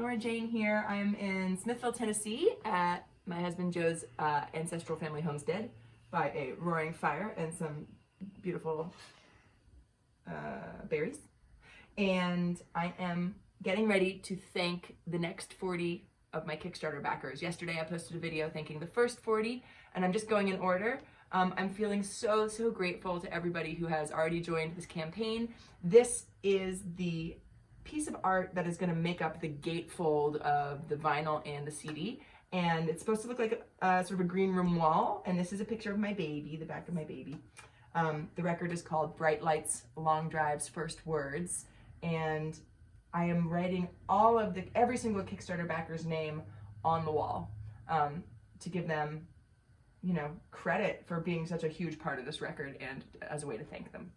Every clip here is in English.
Nora Jane here. I'm in Smithville, Tennessee at my husband Joe's ancestral family homestead by a roaring fire and some beautiful berries. And I am getting ready to thank the next 40 of my Kickstarter backers. Yesterday I posted a video thanking the first 40, and I'm just going in order. I'm feeling so grateful to everybody who has already joined this campaign. This is the piece of art that is going to make up the gatefold of the vinyl and the CD, and it's supposed to look like a sort of a green room wall. And this is a picture of my baby, the back of my baby. The record is called Bright Lights, Long Drives, First Words, and I am writing every single Kickstarter backer's name on the wall to give them, credit for being such a huge part of this record and as a way to thank them.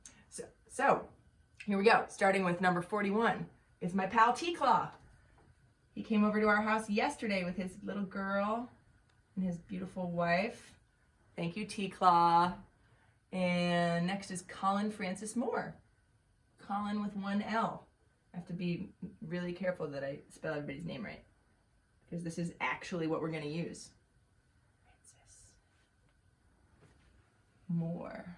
So here we go. Starting with number 41 is my pal T-Claw. He came over to our house yesterday with his little girl and his beautiful wife. Thank you, T-Claw. And next is Colin Francis Moore. Colin with one L. I have to be really careful that I spell everybody's name right, because this is actually what we're going to use. Francis Moore.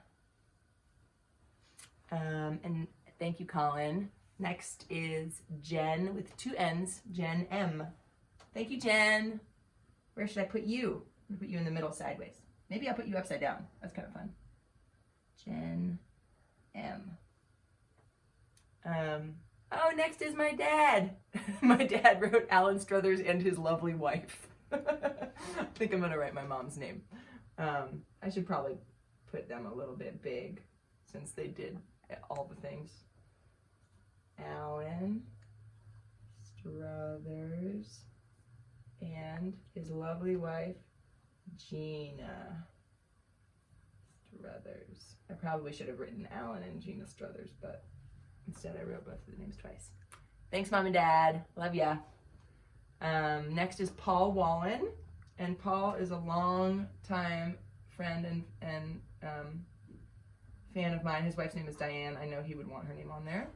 And thank you, Colin. Next is Jen with two N's, Jen M. Thank you, Jen. Where should I put you? I'm going to put you in the middle sideways. Maybe I'll put you upside down. That's kind of fun. Jen M. Oh, next is my dad. My dad wrote Alan Struthers and his lovely wife. I think I'm going to write my mom's name. I should probably put them a little bit big since they did all the things. Alan Struthers and his lovely wife, Gina Struthers. I probably should have written Alan and Gina Struthers, but instead I wrote both of the names twice. Thanks, Mom and Dad. Love ya. Next is Paul Wallen, and Paul is a long time friend and fan of mine. His wife's name is Diane. I know he would want her name on there.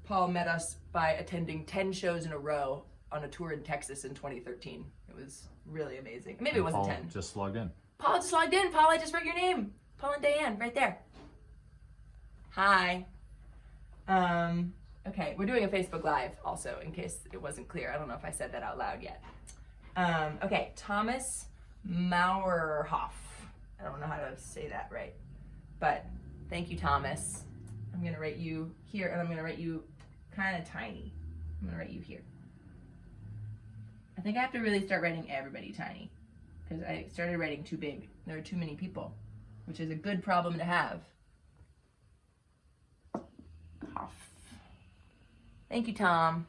Paul met us by attending 10 shows in a row on a tour in Texas in 2013. It was really amazing. Maybe it wasn't Paul 10. Just logged in. Paul just logged in. Paul, I just wrote your name. Paul and Diane, right there. Hi. Okay, we're doing a Facebook Live also, in case it wasn't clear. I don't know if I said that out loud yet. Okay, Thomas Mauerhoff. I don't know how to say that right, but thank you, Thomas. I'm going to write you here, and I'm going to write you kind of tiny. I'm going to write you here. I think I have to really start writing everybody tiny, because I started writing too big. There are too many people, which is a good problem to have. Hoff. Thank you, Tom.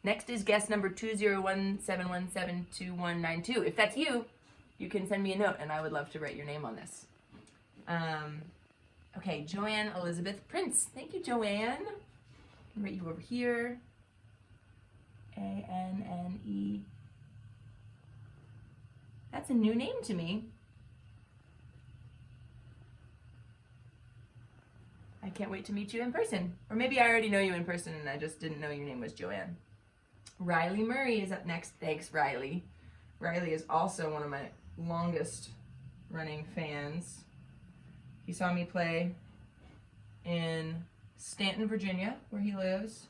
Next is guest number 20171722192. If that's you, you can send me a note, and I would love to write your name on this. Okay, Joanne Elizabeth Prince. Thank you, Joanne. I'll write you over here. A-N-N-E. That's a new name to me. I can't wait to meet you in person. Or maybe I already know you in person and I just didn't know your name was Joanne. Riley Murray is up next. Thanks, Riley. Riley is also one of my longest running fans. He saw me play in Stanton, Virginia, where he lives,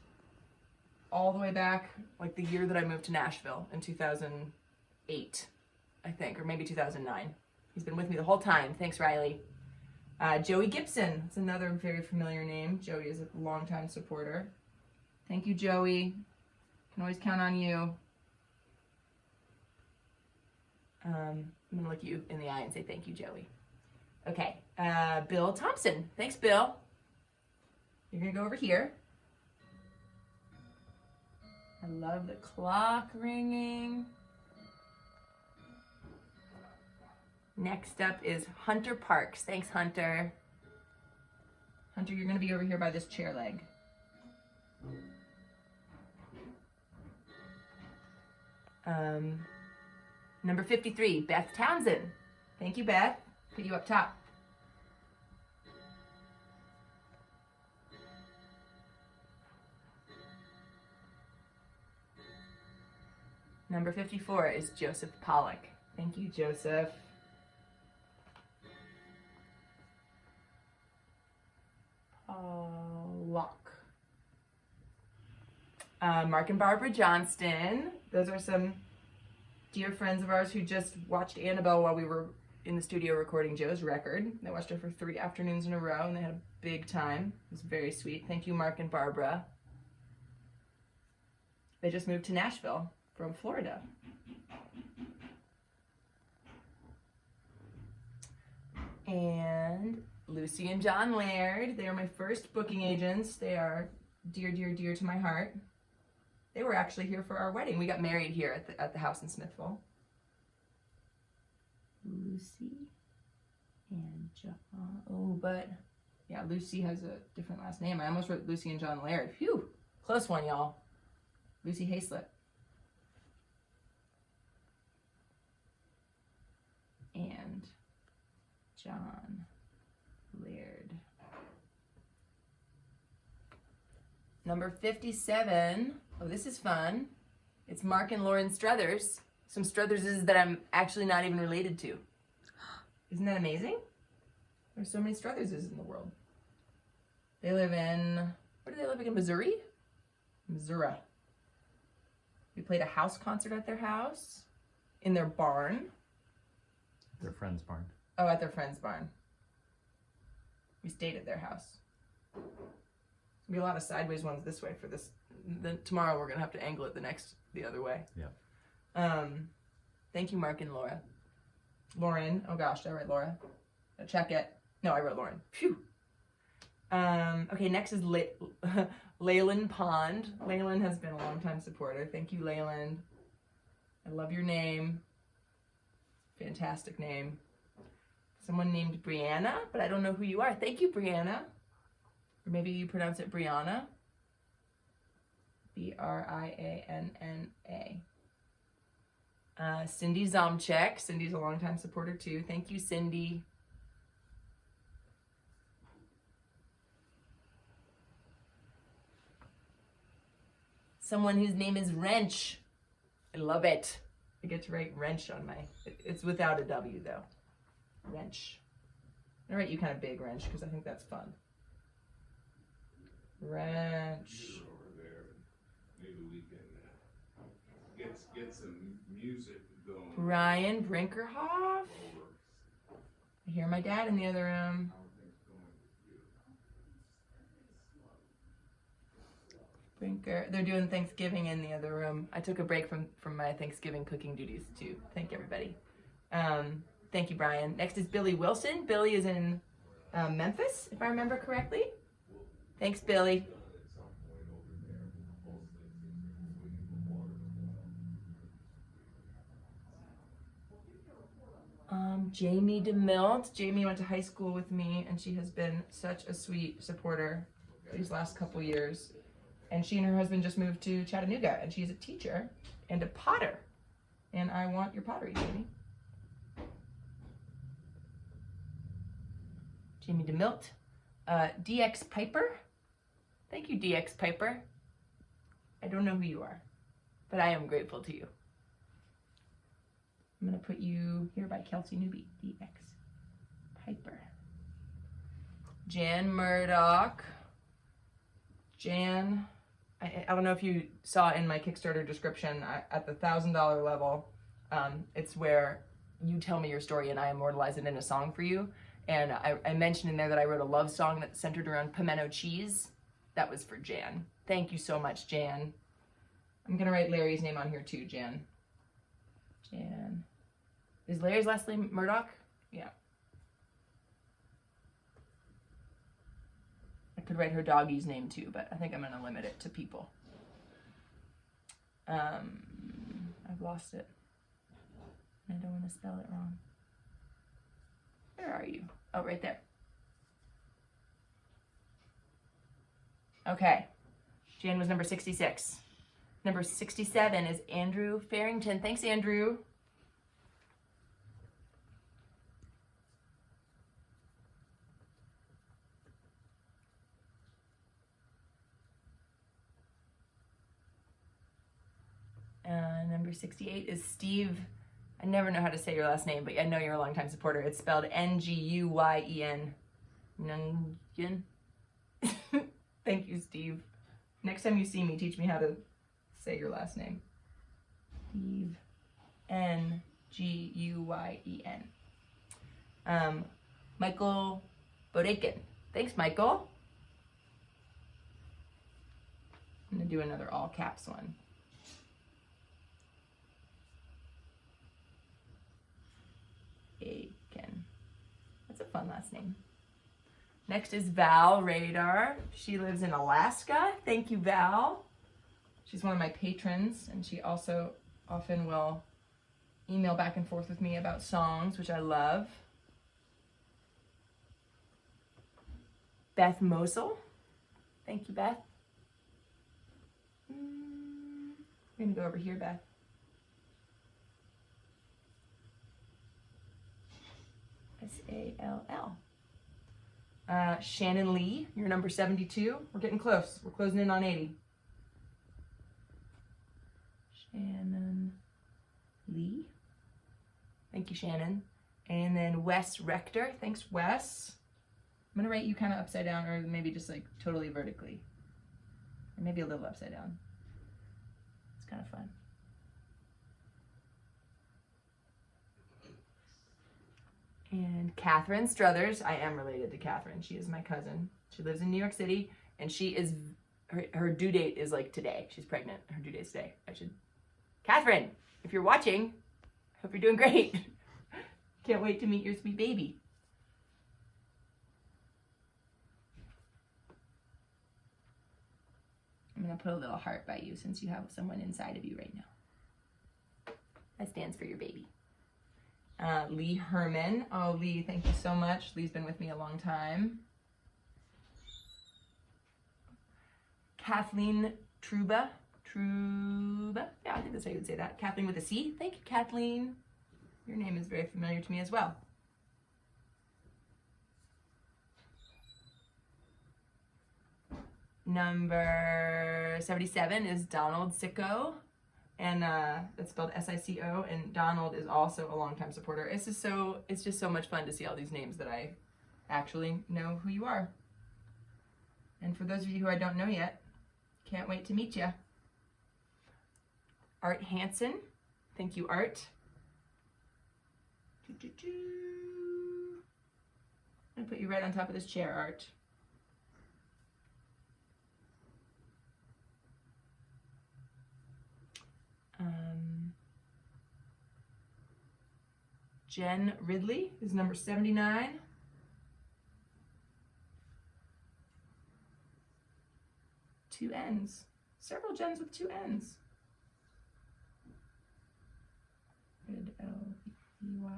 all the way back, like the year that I moved to Nashville in 2008, I think, or maybe 2009. He's been with me the whole time. Thanks, Riley. Joey Gibson, it's another very familiar name. Joey is a longtime supporter. Thank you, Joey. Can always count on you. I'm gonna look you in the eye and say thank you, Joey. Okay, Bill Thompson. Thanks, Bill. You're gonna go over here. I love the clock ringing. Next up is Hunter Parks. Thanks, Hunter. Hunter, you're gonna be over here by this chair leg. Number 53, Beth Townsend. Thank you, Beth. Put you up top. Number 54 is Joseph Pollock. Thank you, Joseph. Pollock. Mark and Barbara Johnston. Those are some dear friends of ours who just watched Annabelle while we were in the studio recording Joe's record. They watched her for 3 afternoons in a row and they had a big time. It was very sweet. Thank you, Mark and Barbara. They just moved to Nashville from Florida. And Lucy and John Laird. They are my first booking agents. They are dear, dear, dear to my heart. They were actually here for our wedding. We got married here at the house in Smithville. Lucy and John. Oh, but yeah, Lucy has a different last name. I almost wrote Lucy and John Laird. Phew, close one, y'all. Lucy Hayslip. And John Laird. Number 57. Oh, this is fun. It's Mark and Lauren Struthers. Some Strutherses that I'm actually not even related to. Isn't that amazing? There's so many Strutherses in the world. They live in, where do they live again? Missouri? Missouri. We played a house concert at their house, in their barn. Their friend's barn. Oh, at their friend's barn. We stayed at their house. There's gonna be a lot of sideways ones this way for this. Then tomorrow we're gonna have to angle it the other way. Yeah. Thank you, Mark and Laura. Lauren. Oh gosh, did I write Laura? I'll check it. No, I wrote Lauren. Phew. Okay, next is Leyland Pond. Leyland has been a long-time supporter. Thank you, Leyland. I love your name. Fantastic name. Someone named Brianna, but I don't know who you are. Thank you, Brianna. Or maybe you pronounce it Brianna. B-R-I-A-N-N-A. Cindy Zomchek. Cindy's a longtime supporter too. Thank you, Cindy. Someone whose name is Wrench. I love it. I get to write Wrench on my, it's without a W though. Wrench. I'm gonna write you kind of big, Wrench, because I think that's fun. Wrench. Over there, maybe we can get some music going. Brian Brinkerhoff. I hear my dad in the other room. Brinker. They're doing Thanksgiving in the other room. I took a break from my Thanksgiving cooking duties to thank everybody. Thank you, Brian. Next is Billy Wilson. Billy is in Memphis, if I remember correctly. Thanks, Billy. Jamie DeMilt. Jamie went to high school with me, and she has been such a sweet supporter these last couple years. And she and her husband just moved to Chattanooga, and she's a teacher and a potter. And I want your pottery, Jamie. Jamie DeMilt. DX Piper. Thank you, DX Piper. I don't know who you are, but I am grateful to you. I'm going to put you here by Kelsey Newby. DX Piper. Jan Murdoch. Jan, I don't know if you saw in my Kickstarter description, at the $1,000 level, it's where you tell me your story and I immortalize it in a song for you. And I mentioned in there that I wrote a love song that's centered around pimento cheese. That was for Jan. Thank you so much, Jan. I'm gonna write Larry's name on here too, Jan. Jan. Is Larry's last name Murdoch? Yeah. I could write her doggy's name too, but I think I'm gonna limit it to people. I've lost it. I don't want to spell it wrong. Where are you? Oh, right there. Okay. Jan was number 66. Number 67 is Andrew Farrington. Thanks, Andrew. Number Number 68 is Steve. I never know how to say your last name, but I know you're a longtime supporter. It's spelled Nguyen. Nguyen. Thank you, Steve. Next time you see me, teach me how to say your last name. Steve. Nguyen. Michael Bodakin. Thanks, Michael. I'm gonna do another all caps one. Aiken. That's a fun last name. Next is Val Radar. She lives in Alaska. Thank you, Val. She's one of my patrons, and she also often will email back and forth with me about songs, which I love. Beth Mosel. Thank you, Beth. We're gonna go over here, Beth. S-A-L-L. Shannon Lee, you're number 72. We're getting close. We're closing in on 80. Shannon Lee. Thank you, Shannon. And then Wes Rector. Thanks, Wes. I'm gonna write you kind of upside down, or maybe just like totally vertically. Or maybe a little upside down. It's kind of fun. And Catherine Struthers. I am related to Catherine. She is my cousin. She lives in New York City, and she is, her due date is like today. She's pregnant. Her due date's today. Catherine, if you're watching, I hope you're doing great. Can't wait to meet your sweet baby. I'm gonna put a little heart by you since you have someone inside of you right now. That stands for your baby. Lee Herman. Oh, Lee, thank you so much. Lee's been with me a long time. Kathleen Truba. Yeah, I think that's how you would say that. Kathleen with a C. Thank you, Kathleen. Your name is very familiar to me as well. Number 77 is Donald Sicko. And that's spelled S-I-C-O, and Donald is also a longtime supporter. It's just so much fun to see all these names that I actually know who you are. And for those of you who I don't know yet, can't wait to meet you. Art Hansen, thank you, Art. I'm gonna put you right on top of this chair, Art. Jen Ridley is number 79. Two N's. Several Jens with two N's. L-E-Y.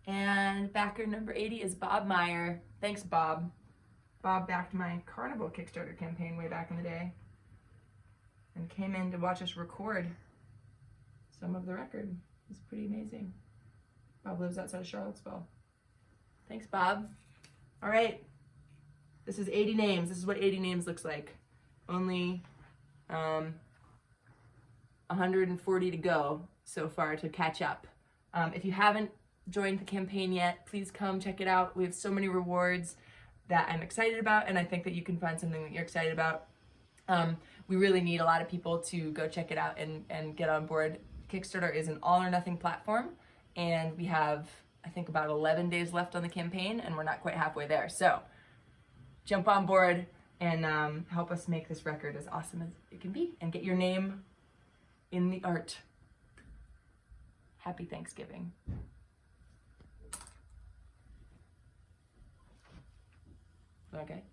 And backer number 80 is Bob Meyer. Thanks, Bob. Bob backed my Carnival Kickstarter campaign way back in the day and came in to watch us record some of the record. It was pretty amazing. Bob lives outside of Charlottesville. Thanks, Bob. All right. This is 80 names. This is what 80 names looks like. Only 140 to go so far to catch up. If you haven't joined the campaign yet, please come check it out. We have so many rewards that I'm excited about, and I think that you can find something that you're excited about. We really need a lot of people to go check it out and get on board. Kickstarter is an all or nothing platform, and we have, I think, about 11 days left on the campaign, and we're not quite halfway there. So jump on board and help us make this record as awesome as it can be and get your name in the art. Happy Thanksgiving. Okay.